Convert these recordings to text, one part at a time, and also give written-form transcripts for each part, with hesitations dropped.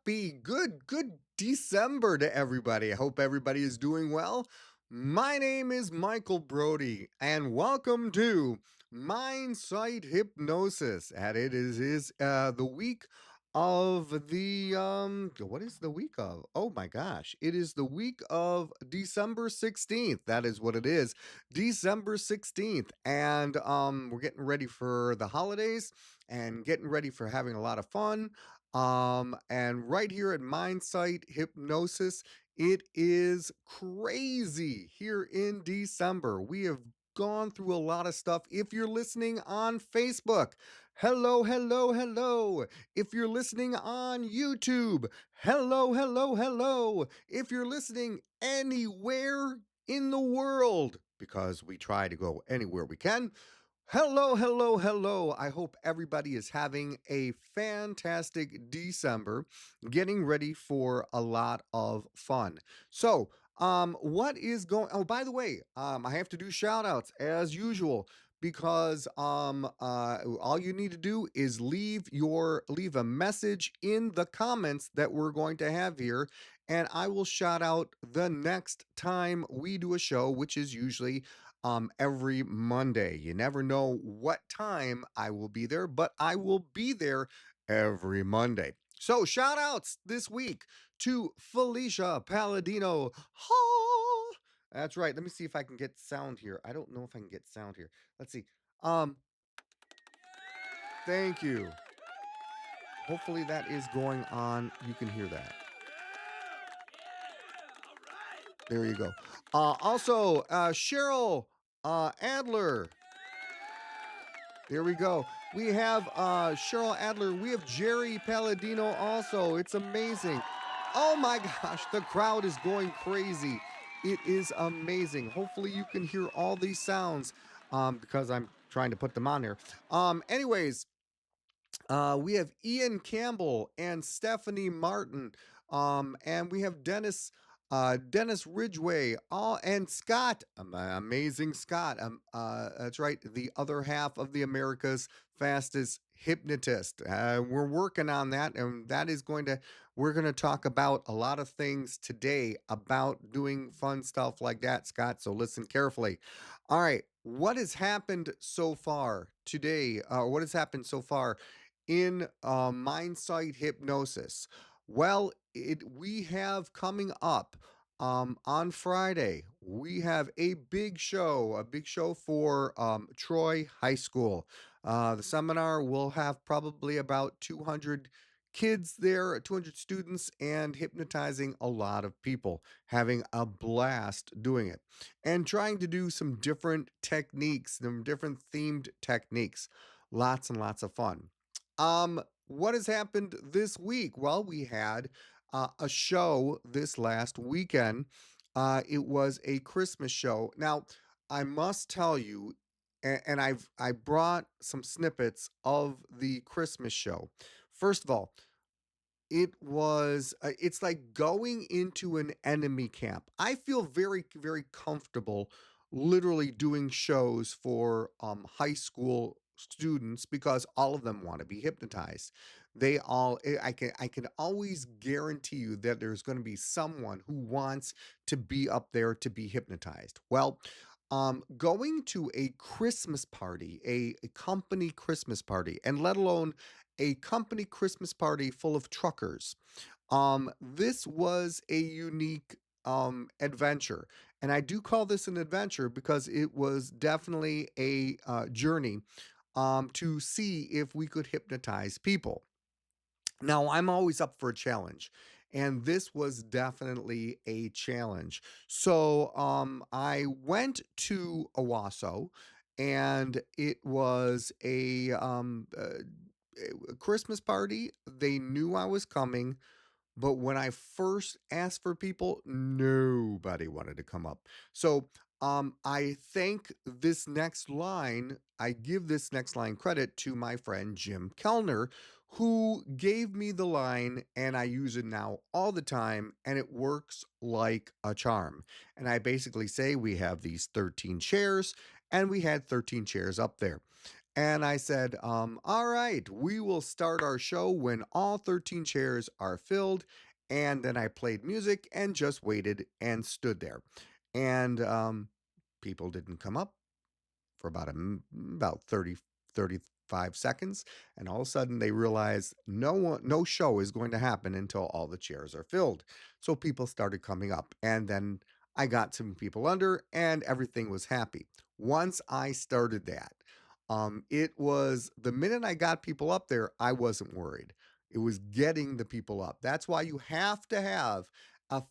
happy, good December to everybody. I hope everybody is doing well. My name is Michael Brody, and welcome to Mindsight Hypnosis. And it is the week of the what is the week of? Oh my gosh, it is the week of December 16th. That is what it is. December 16th. And we're getting ready for the holidays and getting ready for having a lot of fun. And right here at Mindsight Hypnosis, it is crazy here in December. We have gone through a lot of stuff. If you're listening on Facebook, hello, hello, hello. If you're listening on YouTube, hello, hello, hello. If you're listening anywhere in the world, because we try to go anywhere we can, hello, hello, hello. I hope everybody is having a fantastic December, getting ready for a lot of fun. So, what is going Oh, by the way, I have to do shout outs as usual because all you need to do is leave a message in the comments that we're going to have here, and I will shout out the next time we do a show, which is usually every Monday. You never know what time I will be there, but I will be there every Monday. So, shout outs this week to Felicia Palladino. Ha! That's right. Let me see if I can get sound here. I don't know if I can get sound here. Let's see. Um, thank you. Hopefully that is going on. You can hear that. There you go. Also, Cheryl Adler. There we go. We have Cheryl Adler. We have Jerry Palladino also. It's amazing. Oh my gosh, the crowd is going crazy. It is amazing. Hopefully, you can hear all these sounds because I'm trying to put them on here. Anyways, we have Ian Campbell and Stephanie Martin. And we have Dennis Ridgway, all and Scott, amazing Scott. That's right, the other half of the America's fastest hypnotist. We're working on that, and we're going to talk about a lot of things today about doing fun stuff like that, Scott. So listen carefully. All right, what has happened so far today? What has happened so far in mindsight hypnosis? Well, we have coming up on Friday. We have a big show for Troy High School. The seminar will have probably about 200 kids there, 200 students, and hypnotizing a lot of people, having a blast doing it, and trying to do some different techniques, some different themed techniques. Lots and lots of fun. What has happened this week? Well, we had a show this last weekend. It was a Christmas show. Now, I must tell you, and I brought some snippets of the Christmas show. First of all, it's like going into an enemy camp. I feel very, very comfortable literally doing shows for high school students because all of them want to be hypnotized. I can always guarantee you that there's going to be someone who wants to be up there to be hypnotized. Well, going to a Christmas party, a company Christmas party, and let alone a company Christmas party full of truckers. This was a unique adventure. And I do call this an adventure because it was definitely a journey to see if we could hypnotize people. Now, I'm always up for a challenge, and this was definitely a challenge. So, I went to Owasso, and it was a Christmas party. They knew I was coming, but when I first asked for people, nobody wanted to come up. So I give this next line credit to my friend Jim Kellner, who gave me the line, and I use it now all the time, and it works like a charm. And I basically say we have these 13 chairs, and we had 13 chairs up there. And I said, all right, we will start our show when all 13 chairs are filled. And then I played music and just waited and stood there. And people didn't come up for about 30, 35 seconds, and all of a sudden they realize no show is going to happen until all the chairs are filled. So people started coming up, and then I got some people under and everything was happy. Once I started that, it was the minute I got people up there, I wasn't worried. It was getting the people up. That's why you have to have a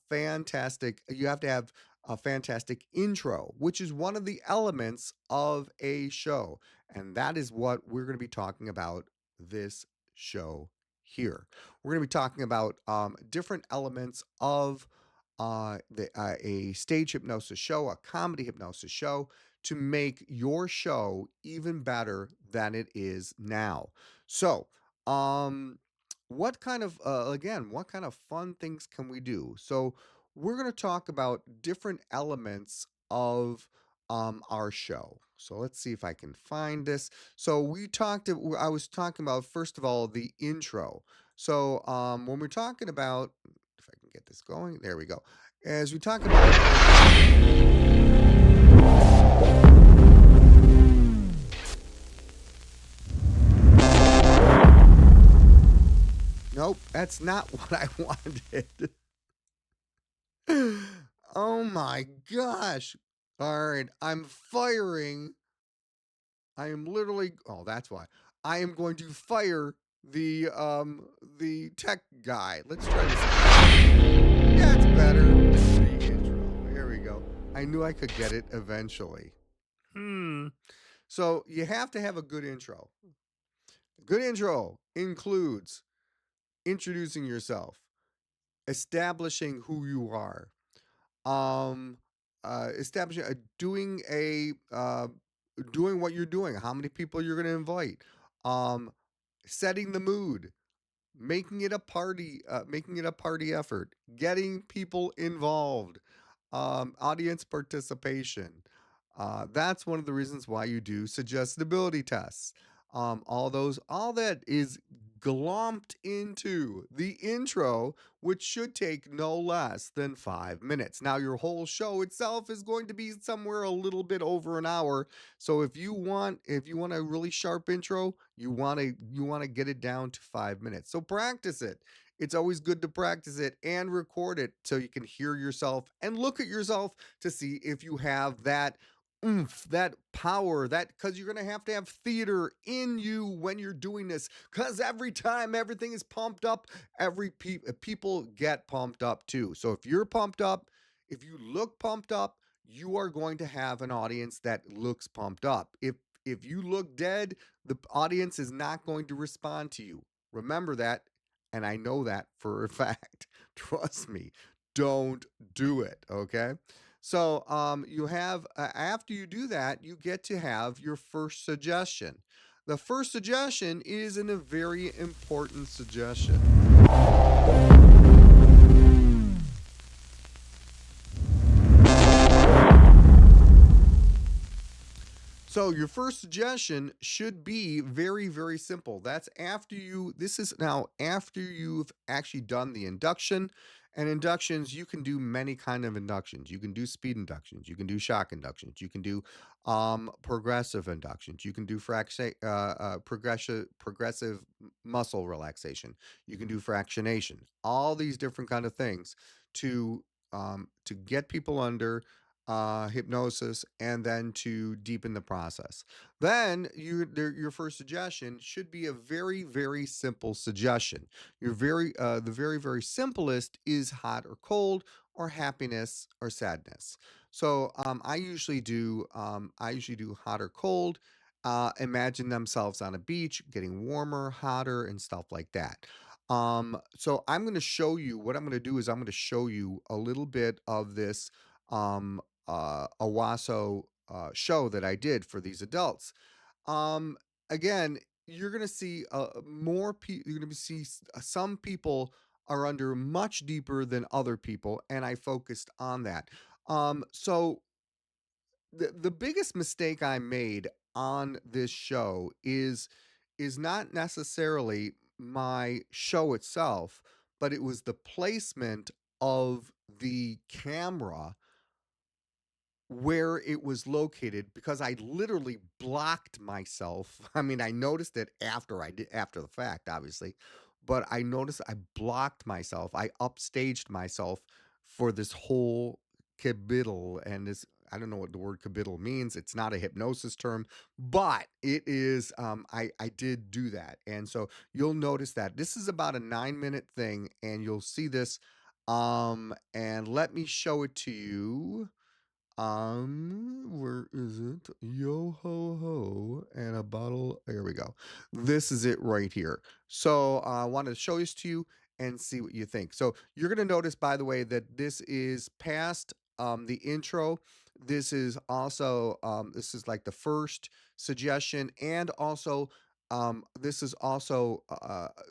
fantastic intro, which is one of the elements of a show. And that is what we're going to be talking about this show here. We're going to be talking about different elements of a stage hypnosis show, a comedy hypnosis show, to make your show even better than it is now. So, um, what kind of fun things can we do? So, we're going to talk about different elements of our show. So let's see if I can find this. So I was talking about, first of all, the intro. So when we're talking about, if I can get this going, there we go. As we talk about, nope, that's not what I wanted. Oh my gosh. All right, I'm firing. I am literally, oh, that's why. I am going to fire the tech guy. Let's try this. Yeah, it's better. The intro. Here we go. I knew I could get it eventually. Hmm. So you have to have a good intro. Good intro includes introducing yourself, establishing who you are, um, establishing, doing what you're doing, how many people you're going to invite, um, setting the mood, making it a party effort, getting people involved, audience participation. That's one of the reasons why you do suggestibility tests. All that is glomped into the intro, which should take no less than 5 minutes. Now, your whole show itself is going to be somewhere a little bit over an hour. So if you want a really sharp intro, you want to get it down to 5 minutes. So practice it. It's always good to practice it and record it so you can hear yourself and look at yourself to see if you have that oomph, that power, that because you're going to have theater in you when you're doing this. Because every time everything is pumped up, people get pumped up too. So if you're pumped up, if you look pumped up, you are going to have an audience that looks pumped up. If you look dead, the audience is not going to respond to you. Remember that, and I know that for a fact. Trust me. Don't do it, okay? So, you have after you do that, you get to have your first suggestion. The first suggestion is a very important suggestion. So your first suggestion should be very, very simple. This is now after you've actually done the induction. And inductions, you can do many kind of inductions. You can do speed inductions. You can do shock inductions. You can do progressive inductions. You can do progressive muscle relaxation. You can do fractionation. All these different kind of things to get people under hypnosis and then to deepen the process. Then your first suggestion should be a very, very simple suggestion. The very, very simplest is hot or cold or happiness or sadness. So I usually do hot or cold. Imagine themselves on a beach, getting warmer, hotter, and stuff like that. So I'm going to show you what I'm going to do is I'm going to show you a little bit of this um, Owasso show that I did for these adults. Um, Again, you're gonna see you're gonna see some people are under much deeper than other people, and I focused on that. So the biggest mistake I made on this show is not necessarily my show itself, but it was the placement of the camera where it was located because I literally blocked myself. I mean, I noticed it after the fact, obviously, but I noticed I blocked myself. I upstaged myself for this whole cabiddle and this. I don't know what the word cabiddle means. It's not a hypnosis term, but it is. I did do that, and so you'll notice that this is about a 9-minute thing, and you'll see this. And let me show it to you. Where is it? Yo ho ho, and a bottle. Here we go. This is it right here. So I wanted to show this to you and see what you think. So you're gonna notice, by the way, that this is past the intro. This is also this is like the first suggestion, and also this is also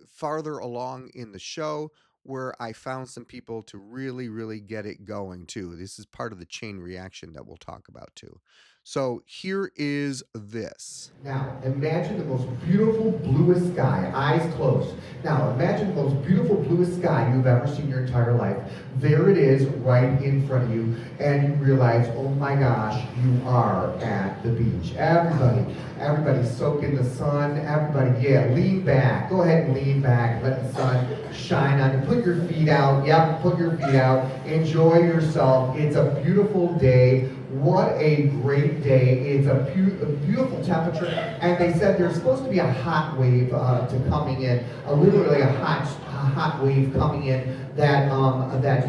farther along in the show where I found some people to really, really get it going too. This is part of the chain reaction that we'll talk about too. So here is this. Now, imagine the most beautiful, bluest sky, eyes closed. Now, imagine the most beautiful, bluest sky you've ever seen in your entire life. There it is right in front of you, and you realize, oh my gosh, you are at the beach. Everybody soak in the sun. Everybody, yeah, lean back. Go ahead and lean back. Let the sun shine on you. Put your feet out. Yep, put your feet out. Enjoy yourself. It's a beautiful day. What a great day. It's a beautiful temperature. And they said there's supposed to be a hot wave coming in, literally a hot wave coming in that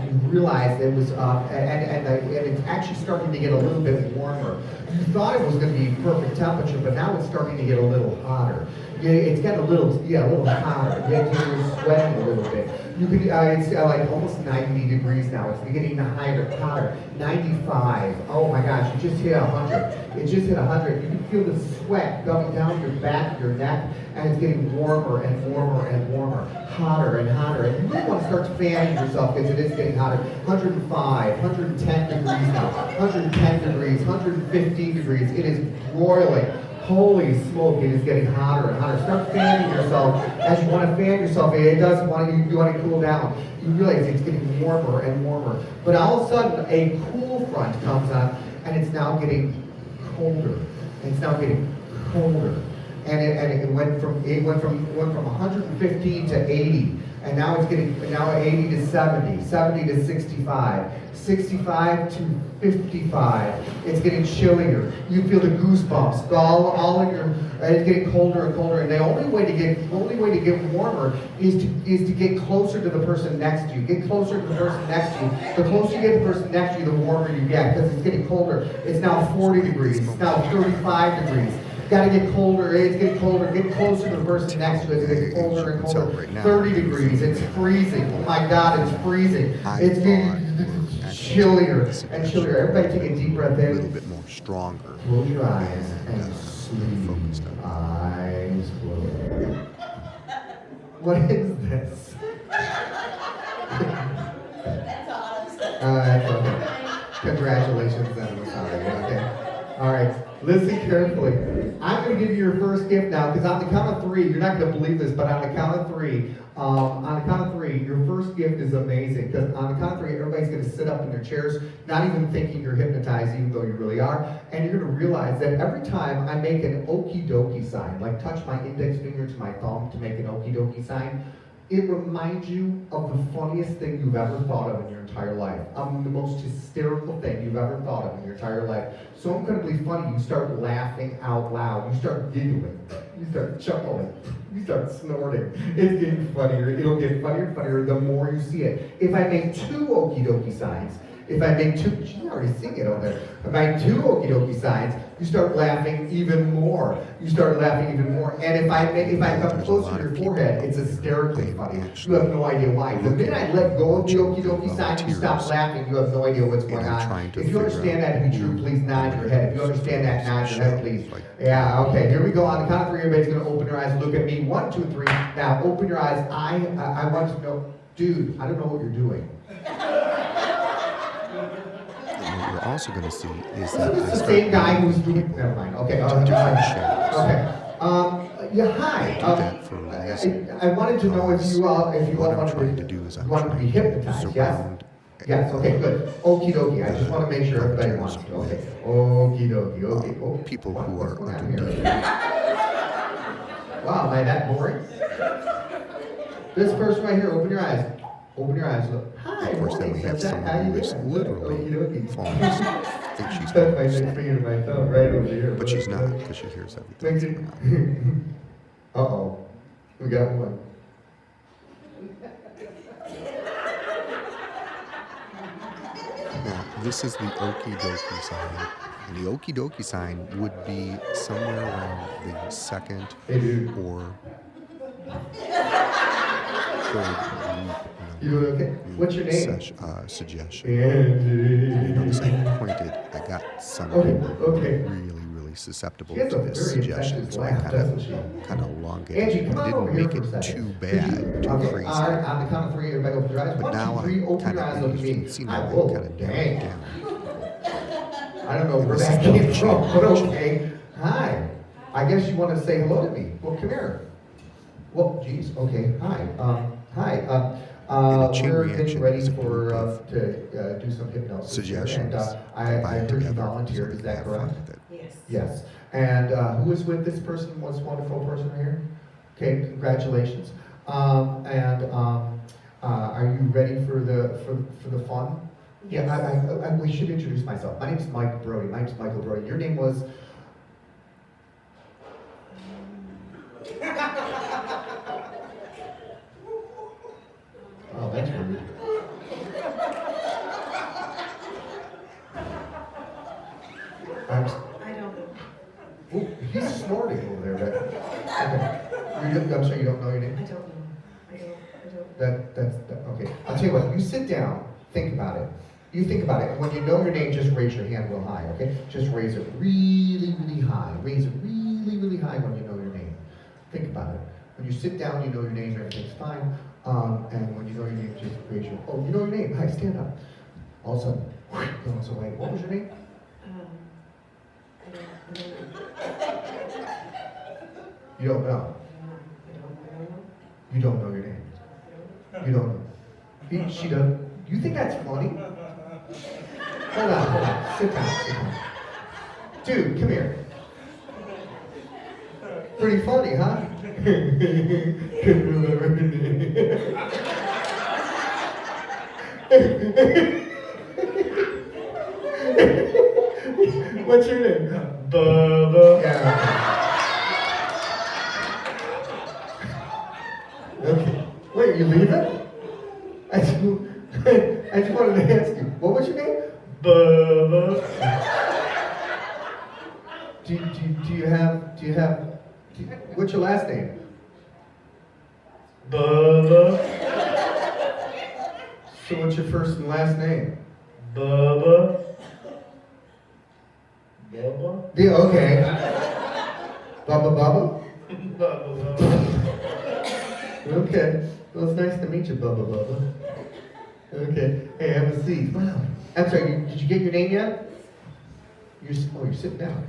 you realized it was, and it's actually starting to get a little bit warmer. You thought it was going to be perfect temperature, but now it's starting to get a little hotter. Yeah, it's getting a little hotter. You're sweating a little bit. You could, it's like almost 90 degrees now. It's getting hotter. 95. Oh my gosh, you just hit 100. It just hit 100. You can feel the sweat coming down your back, your neck, and it's getting warmer and warmer and warmer. Hotter and hotter. And you really want to start fanning yourself because it is getting hotter. 105, 110 degrees now. 110 degrees, 115 degrees. It is broiling. Holy smoke, it is getting hotter and hotter. Start fanning yourself. As you want to fan yourself, you want to cool down. You realize it's getting warmer and warmer. But all of a sudden, a cool front comes on, and it's now getting colder. It's now getting colder. And it went from 115 to 80. And now it's getting 80 to 70, 70 to 65, 65 to 55. It's getting chillier. You feel the goosebumps all in your. It's getting colder and colder. And the only way to get warmer is to get closer to the person next to you. Get closer to the person next to you. The closer you get to the person next to you, the warmer you get because it's getting colder. It's now 40 degrees. It's now 35 degrees. Got to get colder. It's getting colder. Get closer to the person next to it. It's getting colder and colder. 30 degrees. It's freezing. Oh my God, it's freezing. It's getting chillier and chillier. Everybody take a deep breath in. A little bit more stronger. Close your eyes and sleep. Eyes closed. What is this? That's awesome. That's okay. Congratulations, I'm sorry. Okay. All right. Listen carefully. I'm going to give you your first gift now, because on the count of three, you're not going to believe this, but on the count of three, your first gift is amazing. Because on the count of three, everybody's going to sit up in their chairs, not even thinking you're hypnotized, even though you really are. And you're going to realize that every time I make an okie dokie sign, like touch my index finger to my thumb to make an okie dokie sign, it reminds you of the funniest thing you've ever thought of in your entire life. The most hysterical thing you've ever thought of in your entire life. So incredibly funny, you start laughing out loud. You start giggling. You start chuckling. You start snorting. It's getting funnier. It'll get funnier and funnier the more you see it. If I make two okie dokie signs, if I make two, she's already seeing it over there. If I make two okie dokie signs, you start laughing even more. You start laughing even more. And if I come closer to your forehead, it's hysterically funny. You have no idea why. The minute I let go of the okie dokie sign, you stop laughing. You have no idea what's going on. If you understand that to be true, please nod your head. If you understand that, nod your head, please. Yeah, okay. Here we go. On the count of three, everybody's going to open your eyes. Look at me. 1, 2, 3. Now, open your eyes. I want to know, dude, I don't know what you're doing. what you're also going to see is So that this they is the start same guy who's moving doing. people Never mind. Okay. to different shapes. Okay. Yeah. Hi. They do that for a reason. I wanted to know if you all What I'm wanted trying to to do is I'm wanted to be trying to hypnotized. Yes. surround Yes. Okay. Good. Okie dokie. I just want to make sure everybody puppeters wants to. Okay. with Okie dokie. Okay. Oh, people who what's are going on underneath. here? Wow. Am I that boring? This person right here. Open your eyes. Open your eyes. Look. Hi. Of course, then we have someone who is literally falling asleep. Thinks she's That's falling my next asleep. finger to my thumb right over here. But she's not, because she hears everything that's going on. Uh-oh. We got one. Now, this is the okie dokie sign. And the okie dokie sign would be somewhere around the second or third group. You doing okay? What's your name? Suggestion. And you notice I pointed, I got some people really susceptible to this suggestion. So I kind of elongated it. I didn't make it too bad, too crazy. On the count of three, everybody open your eyes. But now I kind of, you can see now I kind of narrowed it down. I don't know where that came from, but okay. Hi. I guess you want to say hello to me. Well, come here. Well, geez. Okay. Hi. Hi. We're getting ready for to do some hypnosis. Suggestions. And I heard you volunteered. Is that correct? Yes. Yes. And who is with this person? What's wonderful person right here? Okay. Congratulations. Are you ready for the fun? Yes. Yeah. I should introduce myself. My name is Mike Brody. My name's Michael Brody. Your name was. Oh, that's rude. I don't know. Oh, he's snorting over there. Okay. I'm sorry, you don't know your name? I don't know. I don't. That's okay. I'll tell you what, you sit down, think about it. You think about it. When you know your name, just raise your hand real high, okay? Just raise it really high. Raise it really high when you know your name. Think about it. When you sit down, you know your name, everything's fine. And when you know your name, just raise your, oh, you know your name, hi, stand up. All of a sudden, goes away. What was your name? I don't know. You don't know. You don't know your name. You don't know. She doesn't. You think that's funny? Hold on. Sit down. Dude, come here. Pretty funny, huh? What's your name? Bubba. Yeah. Okay. Wait, you leaving? I just wanted to ask you, what was your name? Bubba. Do you have, what's your last name? Bubba. So what's your first and last name? Bubba. Bubba? Yeah, okay. Bubba Bubba? Bubba Bubba. Okay. Well, it's nice to meet you, Bubba Bubba. Okay. Hey, have a seat. Wow. I'm sorry, did you get your name yet? You're sitting down.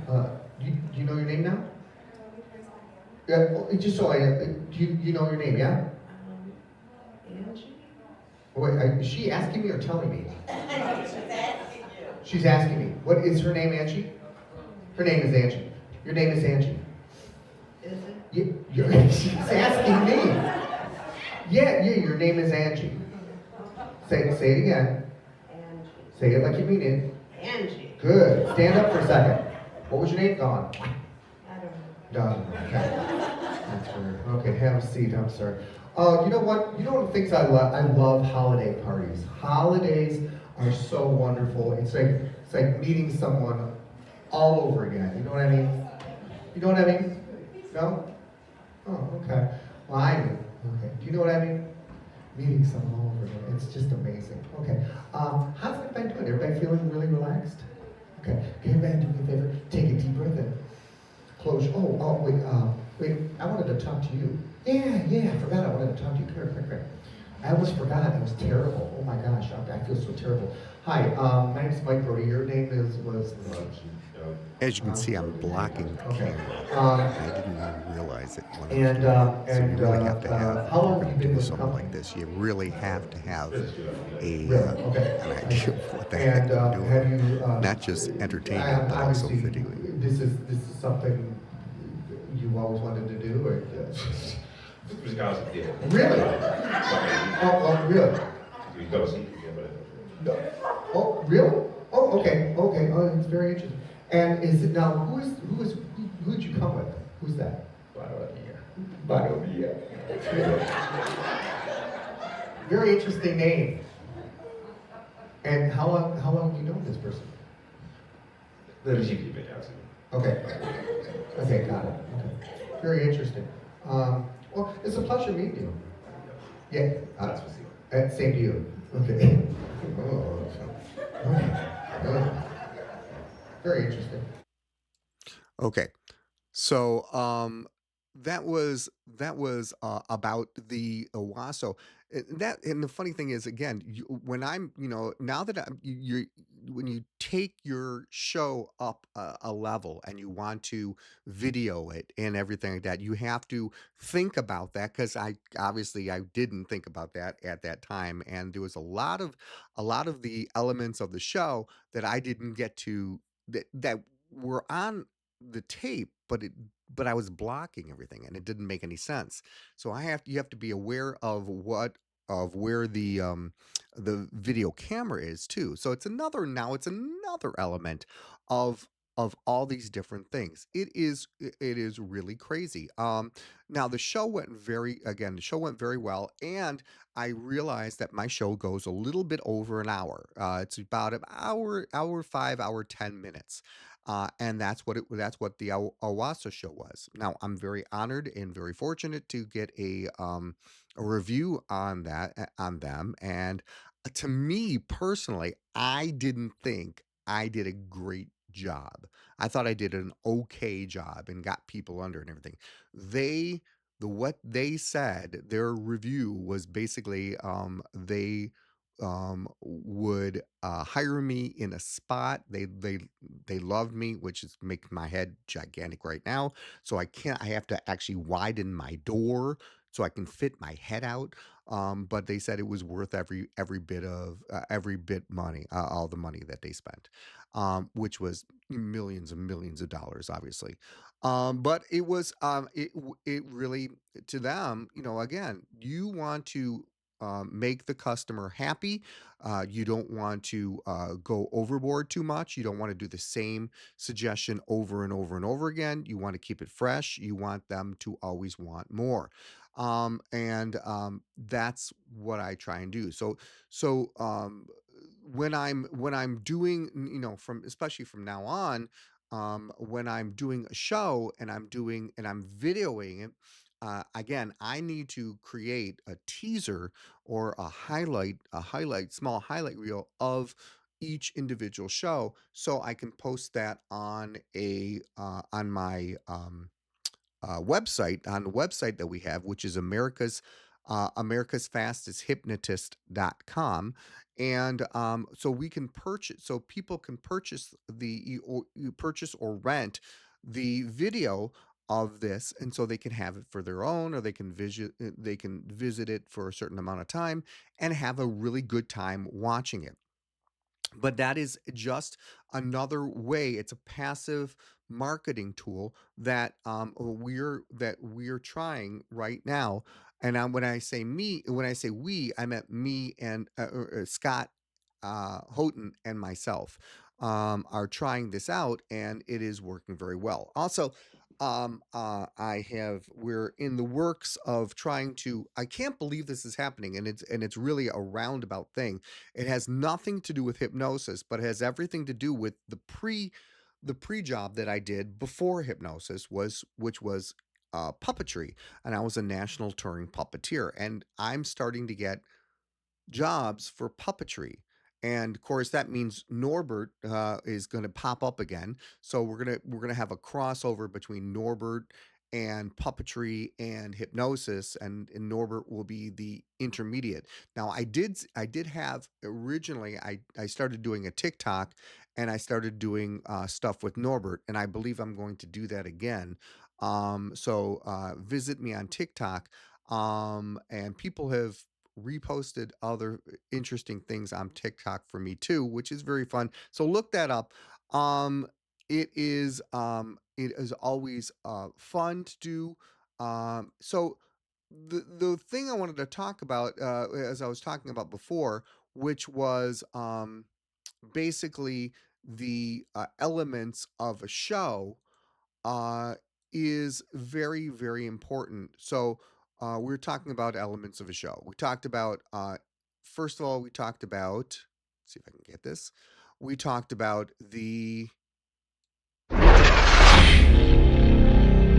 Do you know your name now? Yeah, well, just so do you know your name, yeah? Angie? Wait, is she asking me or telling me? She's asking me. What is her name, Angie? Her name is Angie. Your name is Angie. Is it? She's asking me. Yeah, your name is Angie. Say it again. Angie. Say it like you mean it. Angie. Good. Stand up for a second. What was your name? Gone. I don't know. Done. Okay. That's weird. Okay, have a seat. I'm sorry. You know what? You know one of the things I love? I love holiday parties. Holidays are so wonderful. It's like meeting someone all over again. You know what I mean? You know what I mean? No? Oh, okay. Well, I do. Okay. Do you know what I mean? Meeting someone all over again. It's just amazing. Okay. How's everybody doing? Everybody feeling really relaxed? Okay. Can everybody do me a favor? Take a deep breath in. Close. Wait. I wanted to talk to you. Yeah. I forgot I wanted to talk to you. Come here. I almost forgot. It was terrible. Oh my gosh, I feel so terrible. Hi, my name's Mike Brody. Your name is was. As you can see, I'm blocking the Okay. camera. Um, I didn't even realize it when I was doing it. So you really have to have, how if you're long going have to you been do with the something company? like this, you really have to have a Really? Okay. an I idea see. of what the heck And you're doing, have you? not just entertaining, but also Obviously, videoing. this is something you always wanted to do, or really? Oh, really? No. Oh, really? Oh, okay, okay. Oh, it's very interesting. And is it now? Who'd you come with? Who's that? Barovia. Very interesting name. And how long have you known this person? Okay. Okay, got it. Okay. Very interesting. Well, it's a pleasure meeting you. Yeah. Same to you. Okay. Oh, okay. Oh, very interesting. Okay. So that was about the Owasso. That and the funny thing is, again, when I'm now that you when you take your show up a level and you want to video it and everything like that, you have to think about that, because I obviously I didn't think about that at that time, and there was a lot of the elements of the show that I didn't get to, that were on the tape, but I was blocking everything and it didn't make any sense. So you have to be aware of where the video camera is too. So it's another element of all these different things. It is really crazy. Now the show went very well, and I realized that my show goes a little bit over an hour. It's about an hour 5, hour 10 minutes, and that's what the Awasa show was. Now, I'm very honored and very fortunate to get a review on on them, and to me personally, I didn't think I did a great job. I thought I did an okay job and got people under and everything. They what they said, their review was basically, they would hire me in a spot. They loved me, which is making my head gigantic right now. So I have to actually widen my door so I can fit my head out. But they said it was worth every bit money, all the money that they spent, which was millions and millions of dollars, obviously. But it really, to them, again, you want to make the customer happy. You don't want to go overboard too much. You don't want to do the same suggestion over and over and over again. You want to keep it fresh. You want them to always want more. And that's what I try and do. So when I'm doing, from especially from now on, when I'm doing a show and I'm videoing it, again, I need to create a teaser or small highlight reel of each individual show, so I can post that on my website, on the website that we have, which is America's Fastest Hypnotist.com. And so we can purchase, so people can purchase you purchase or rent the video of this, and so they can have it for their own, or they can visit it for a certain amount of time and have a really good time watching it. But that is just another way. It's a passive marketing tool that we're trying right now. And when I say we, I meant me and Scott Houghton and myself are trying this out, and it is working very well. Also, we're in the works of trying to. I can't believe this is happening, and it's really a roundabout thing. It has nothing to do with hypnosis, but it has everything to do with the pre job that I did before hypnosis, which was puppetry, and I was a national touring puppeteer, and I'm starting to get jobs for puppetry. And of course, that means Norbert is going to pop up again. So we're gonna have a crossover between Norbert and puppetry and hypnosis, and Norbert will be the intermediate. Now, I did have originally I started doing a TikTok, and I started doing stuff with Norbert, and I believe I'm going to do that again. So visit me on TikTok, and people have reposted other interesting things on TikTok for me too, which is very fun. So look that up. Um, it is always fun to do. So the thing I wanted to talk about, as I was talking about before, which was basically the elements of a show, uh, is very, very important. So we're talking about elements of a show. We talked about, first of all, we talked about, let's see if I can get this. We talked about the intro.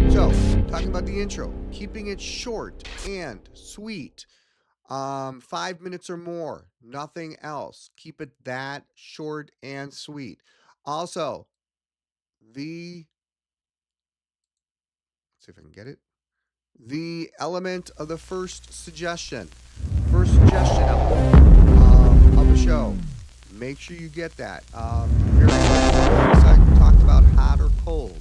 So, talking about the intro, keeping it short and sweet. 5 minutes or more, nothing else. Keep it that short and sweet. Also, the, let's see if I can get it. The element of the first suggestion. First suggestion element of a show. Make sure you get that. Very, very simple. I talked about hot or cold.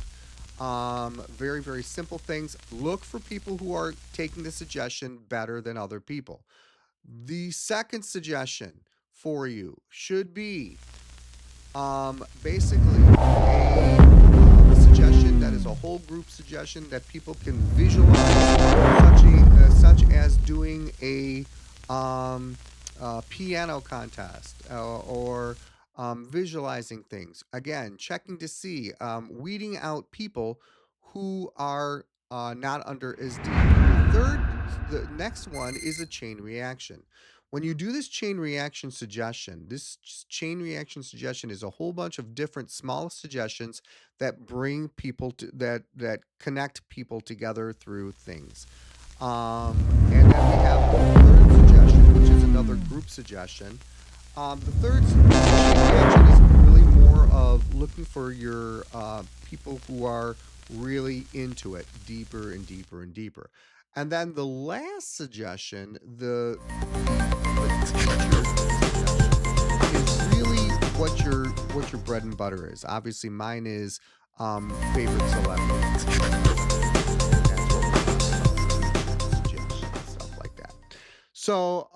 Very, very simple things. Look for people who are taking the suggestion better than other people. The second suggestion for you should be basically a suggestion that is a whole group suggestion that people can visualize, such as doing a piano contest, or visualizing things. Again, checking to see, weeding out people who are not under as deep. The next one is a chain reaction. When you do this chain reaction suggestion, chain reaction suggestion is a whole bunch of different small suggestions that bring people to that connect people together through things. And then we have the third suggestion, which is another group suggestion. The third chain reaction is really more of looking for your people who are really into it, deeper and deeper and deeper. And then the last suggestion, the teacher suggestion, is really what your bread and butter is. Obviously, mine is favorite celebrities. That's what we're talking about. Suggestions, stuff like that. So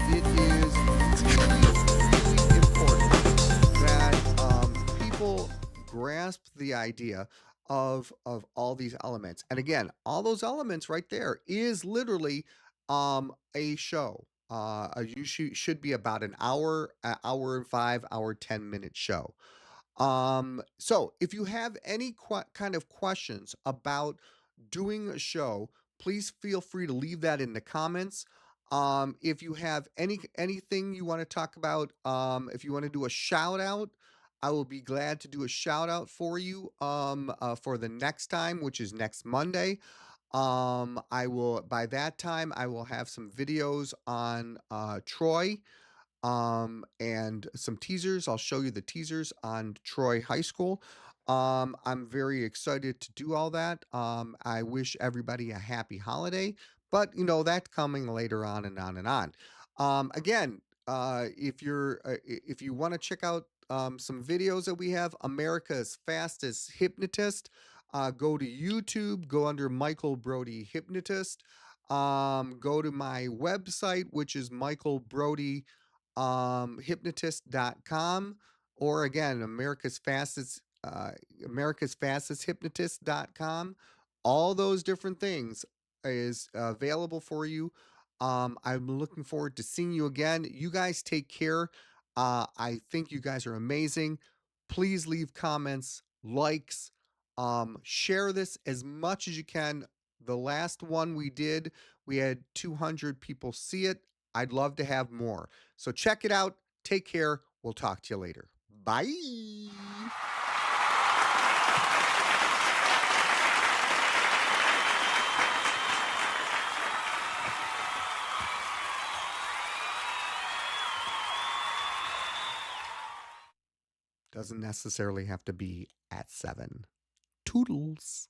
it is really important that people grasp the idea of all these elements. And again, all those elements right there is literally a show. You should be about an hour and 5, hour 10 minute show. So if you have any kind of questions about doing a show, please feel free to leave that in the comments. If you have anything you want to talk about, if you want to do a shout out, I will be glad to do a shout out for you for the next time, which is next Monday. I will by that time I will have some videos on Troy, and some teasers. I'll show you the teasers on Troy High School. I'm very excited to do all that. I wish everybody a happy holiday, but that's coming later on and on and on. Again, if you want to check out some videos that we have, America's Fastest Hypnotist, go to YouTube, go under Michael Brody Hypnotist. Go to my website, which is Michael Brody hypnotist.com, or again America's Fastest Hypnotist.com. All those different things is available for you. I'm looking forward to seeing you again. You guys take care. I think you guys are amazing. Please leave comments, likes, share this as much as you can. The last one we did, we had 200 people see it. I'd love to have more. So check it out. Take care. We'll talk to you later. Bye. Doesn't necessarily have to be at 7. Toodles.